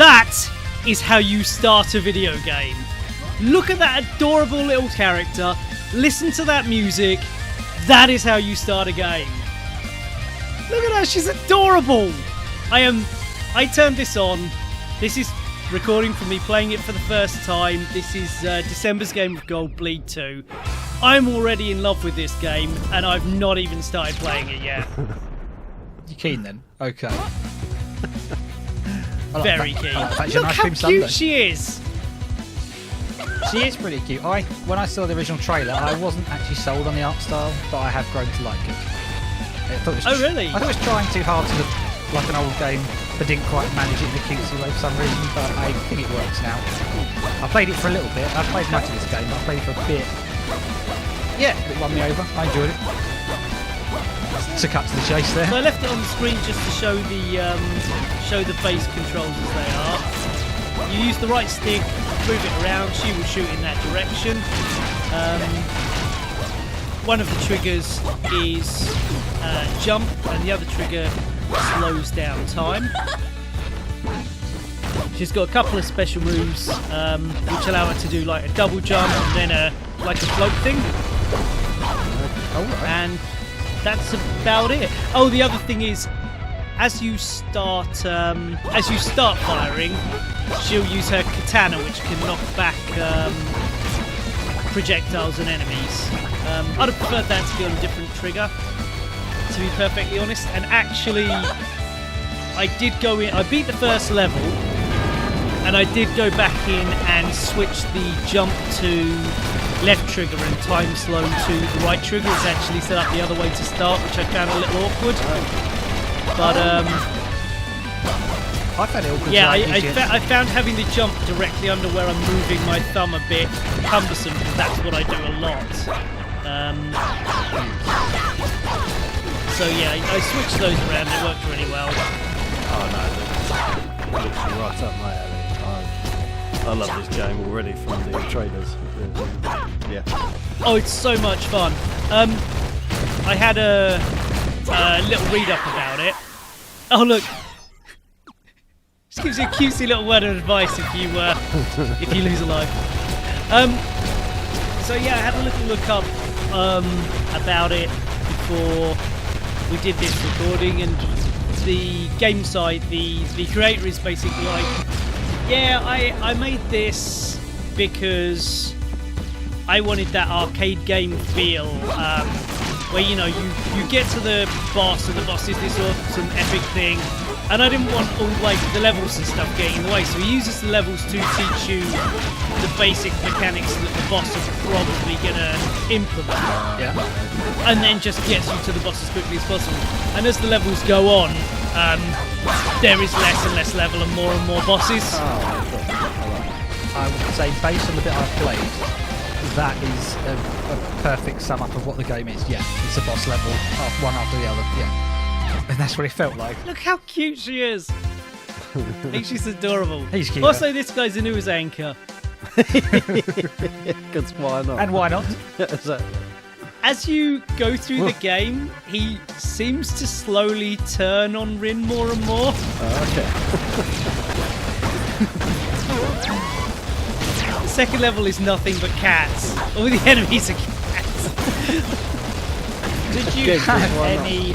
That is how you start a video game. Look at that adorable little character. Listen to that music. That is how you start a game. Look at her, she's adorable. I turned this on. This is recording from me playing it for the first time. This is December's Game of Gold Bleed 2. I'm already in love with this game, and I've not even started playing it yet. You keen then? Okay. Very keen. Look nice how cute she is. She is pretty cute. When I saw the original trailer, I wasn't actually sold on the art style, but I have grown to like it. Really? I thought it was trying too hard to look like an old game, but didn't quite manage it in a cutesy way for some reason, but I think it works now. I played it for a little bit. I've played much of this game, but I played it for a bit. Yeah, it won me over. I enjoyed it. To cut to the chase there. So I left it on the screen just to show the base controls as they are. You use the right stick, move it around, she will shoot in that direction. One of the triggers is jump, and the other trigger slows down time. She's got a couple of special moves which allow her to do like a double jump and then like a float thing. Oh, right. And that's about it. Oh, the other thing is, as you start firing, she'll use her katana, which can knock back projectiles and enemies. I'd have preferred that to be on a different trigger, to be perfectly honest. And actually, I did go in. I beat the first level, and I did go back in and switch the jump to left trigger and time slow to the right trigger. It's actually set up the other way to start, which I found a little awkward. But I found it awkward. yeah, I found having the jump directly under where I'm moving my thumb a bit cumbersome, because that's what I do a lot. So yeah, I switched those around. It worked really well. Oh no, that looks right up my alley. I love this game already from the trailers. Yeah. Oh, it's so much fun. I had a little read up about it. Oh look, just gives you a cutesy little word of advice if you lose a life. So yeah, I had a little look up about it before we did this recording, and the game side, the creator is basically like, yeah, I made this because I wanted that arcade game feel, where you get to the boss, and the boss is this awesome epic thing, and I didn't want all like the levels and stuff getting in the way, so he uses the levels to teach you the basic mechanics that the boss is probably gonna implement. Yeah. And then just gets you to the boss as quickly as possible. And as the levels go on, there is less and less level and more bosses. I would say, based on the bit I've played, that is a perfect sum up of what the game is. Yeah, it's a boss level, one after the other. Yeah, and that's what it felt like. Look how cute she is. I think she's adorable. He's cute. Also, this guy's a news anchor. Because why not? And why not? Exactly. As you go through the game, he seems to slowly turn on Rin more and more. Okay. The second level is nothing but cats. All the enemies are cats. Did you have any?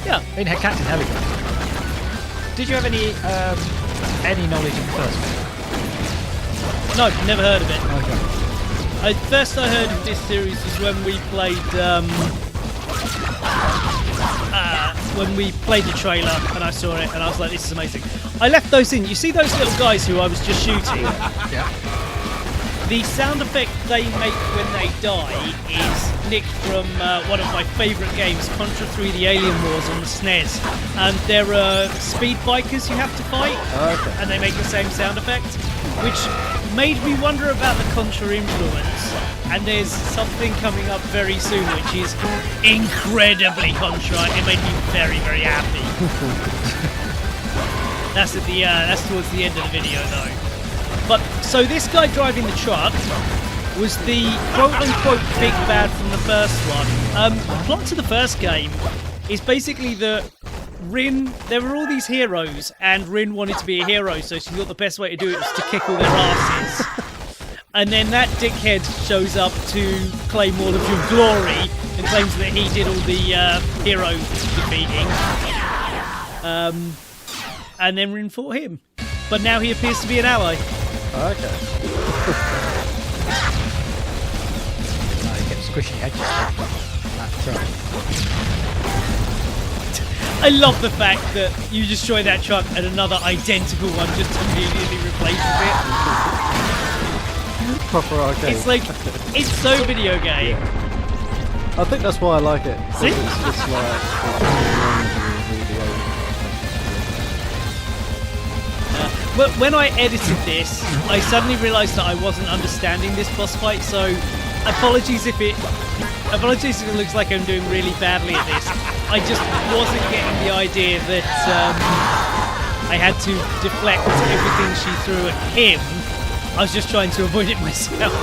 Yeah. In Captain Helicopter. Did you have any knowledge of the first one? No, never heard of it. Okay. First I heard of this series was when we played the trailer, and I saw it and I was like, this is amazing. I left those in. You see those little guys who I was just shooting? Yeah. The sound effect they make when they die is nicked from one of my favourite games, Contra 3 The Alien Wars on the SNES. And there are speed bikers you have to fight, and they make the same sound effect, which made me wonder about the Contra influence. And there's something coming up very soon which is incredibly Contra. It made me very, very happy. That's towards the end of the video though. But so this guy driving the truck was the quote-unquote big bad from the first one. The plot to the first game is basically that there were all these heroes, and Rin wanted to be a hero, so she thought the best way to do it was to kick all their asses. And then that dickhead shows up to claim all of your glory and claims that he did all the hero defeating. And then Rin fought him. But now he appears to be an ally. Okay. No, he kept squishing edges on that truck. I love the fact that you destroy that truck and another identical one just immediately replaces it. Proper arcade. It's like, it's so video game. Yeah. I think that's why I like it. See? It's like... But when I edited this, I suddenly realised that I wasn't understanding this boss fight, so apologies if it looks like I'm doing really badly at this. I just wasn't getting the idea that I had to deflect everything she threw at him. I was just trying to avoid it myself.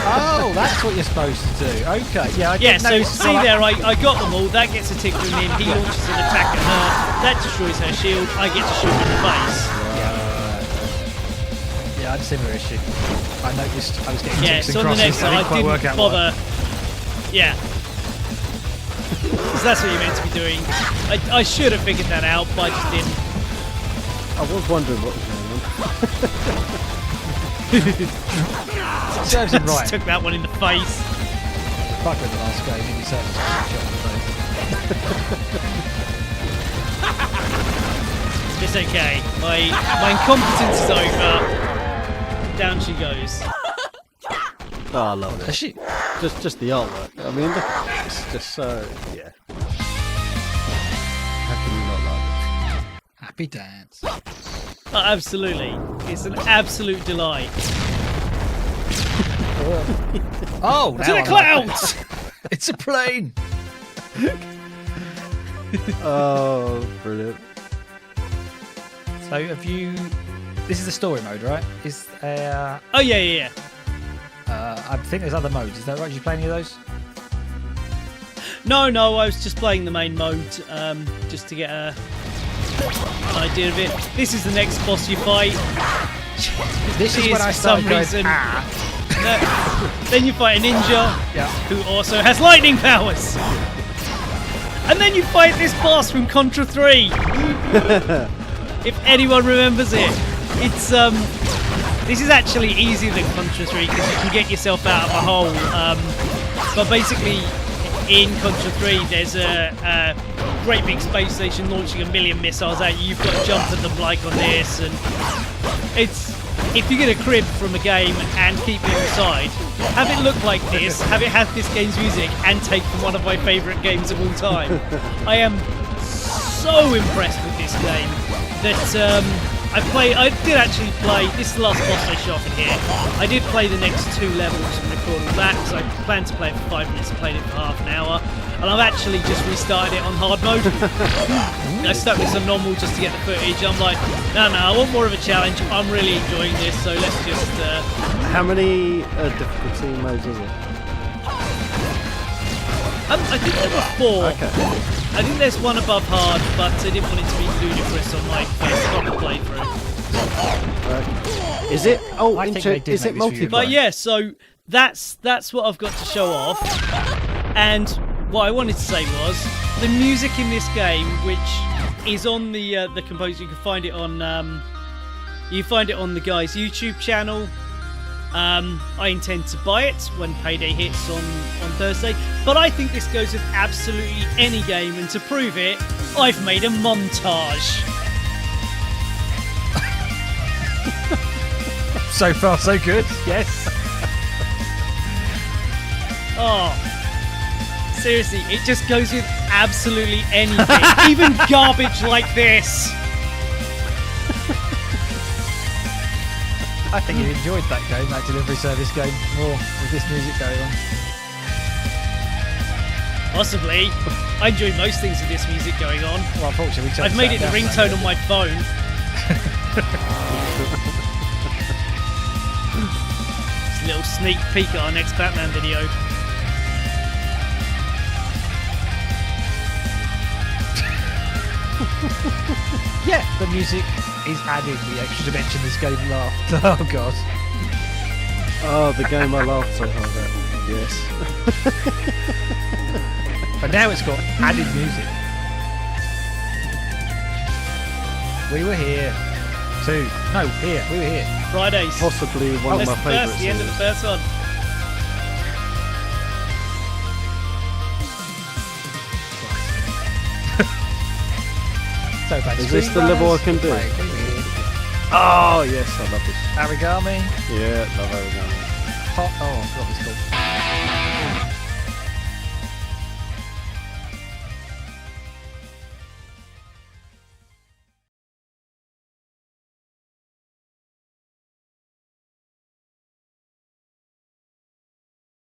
Oh, that's what you're supposed to do. Okay, yeah, I Yeah, didn't so notice see how that- there, I got them all. That gets a tick from him. He launches an attack at her. That destroys her shield. I get to shoot in the face. Yeah, I had a similar issue. I noticed I was getting Yeah, ticks so and on the crosses. next one, I quite work didn't out why. bother. Yeah. Because that's what you're meant to be doing. I should have figured that out, but I just didn't. I was wondering what was going on. Serves him Just right. took that one in the face. Back with the last game, he certainly took a shot in the face. It's okay. My incompetence is over. Down she goes. Oh, I love Has it. she? Just the artwork. I mean, it's just so... Yeah. How can you not like Happy dance. Oh, absolutely. It's an absolute delight. Oh, To the clouds! It's a plane. it? Oh, brilliant. So have you? This is the story mode, right? Oh, yeah. I think there's other modes. Is that right? Did you play any of those? No, I was just playing the main mode, just to get an idea of it. This is the next boss you fight. This is when I for some started going, reason. ah. No. Then you fight a ninja, Yeah. who also has lightning powers. And then you fight this boss from Contra 3. If anyone remembers it. It's this is actually easier than Contra 3 because you can get yourself out of a hole. But basically, in Contra 3, there's a great big space station launching a million missiles at you. You've got to jump at them like on this, and it's if you get a crib from a game and keep it inside, have it look like this, have it have this game's music, and take from one of my favourite games of all time. I am so impressed with this game that I did actually play, this is the last boss I shot in here. I did play the next 2 levels and record all that, because I planned to play it for 5 minutes and played it for half an hour. And I've actually just restarted it on hard mode. I stuck this on normal just to get the footage. I'm like, no, I want more of a challenge. I'm really enjoying this, so let's just... How many difficulty modes is it? I think there were 4. Okay. I think there's one above hard, but I didn't want it to be ludicrous on my first proper playthrough. Is it? Oh, I think they did is it make this for you. multiplayer? But yeah, so that's what I've got to show off. And what I wanted to say was the music in this game, which is on the composer. You can find it on the guy's YouTube channel. I intend to buy it when payday hits on Thursday, but I think this goes with absolutely any game, and to prove it, I've made a montage. So far, so good. Yes. Oh, seriously, it just goes with absolutely anything, even garbage like this. I think you enjoyed that game, that delivery service game, more with this music going on. Possibly. I enjoy most things with this music going on. Well, unfortunately, we I've made it the ringtone on my phone. It's a little sneak peek at our next Batman video. Yeah, the music is adding the extra dimension this game laughed. Oh god. Oh, the game I laughed so hard at. Yes. But now it's got added music. We were here. We were here. Fridays. Possibly one of That's my the favourites. first, the end of the first one. So bad. Is this the level I can do? Right, we were here. Oh yes, I love this. Origami. Yeah, love origami. Hot. Oh, I forgot what it's called.